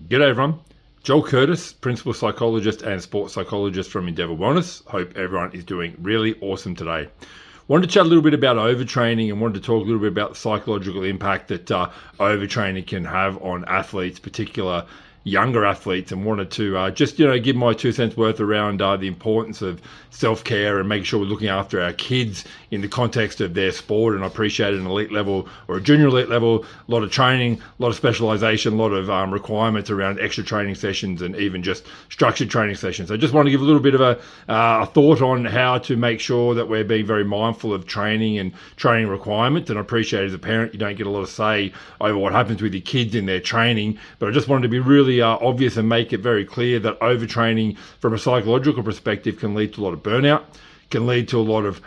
G'day everyone. Joel Curtis, Principal Psychologist and Sports Psychologist from Endeavour Wellness. Hope everyone is doing really awesome today. Wanted to chat a little bit about overtraining and wanted to talk a little bit about the psychological impact that overtraining can have on athletes, particular younger athletes, and wanted to just give my 2 cents worth around the importance of self-care and making sure we're looking after our kids in the context of their sport. And I appreciate at an elite level or a junior elite level, a lot of training, a lot of specialization, a lot of requirements around extra training sessions and even just structured training sessions. I just want to give a little bit of a thought on how to make sure that we're being very mindful of training and training requirements. And I appreciate as a parent, you don't get a lot of say over what happens with your kids in their training, but I just wanted to be really obvious and make it very clear that overtraining from a psychological perspective can lead to a lot of burnout, can lead to a lot of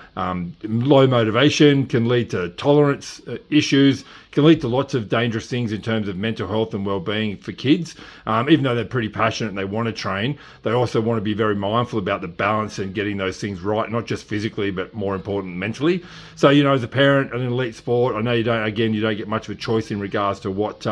low motivation, can lead to tolerance issues, can lead to lots of dangerous things in terms of mental health and well-being for kids. Even though they're pretty passionate and they want to train, they also want to be very mindful about the balance and getting those things right, not just physically, but more important, mentally. So, as a parent in an elite sport, I know you don't get much of a choice in regards to what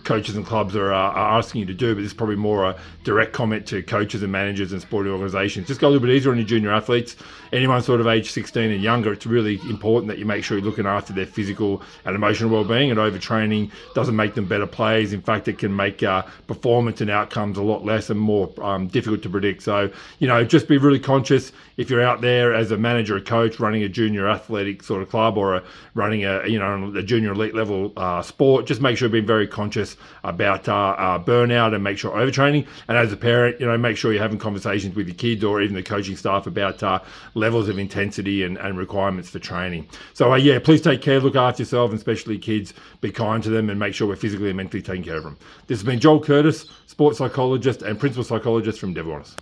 coaches and clubs are asking you to do, but this is probably more a direct comment to coaches and managers and sporting organizations. Just go a little bit easier on your junior athletes. Anyone sort of age 16 and younger, it's really important that you make sure you're looking after their physical and emotional well-being, and overtraining doesn't make them better players. In fact, it can make performance and outcomes a lot less and more difficult to predict. So, just be really conscious if you're out there as a manager or coach running a junior athletic sort of club or running a junior elite level sport. Just make sure you're being very conscious about burnout and make sure overtraining. And as a parent, make sure you're having conversations with your kids or even the coaching staff about levels of intensity and requirements for training. So please take care, look after yourself, and especially kids. Be kind to them and make sure we're physically and mentally taking care of them. This has been Joel Curtis, Sports Psychologist and Principal Psychologist from Endeavour Wellness.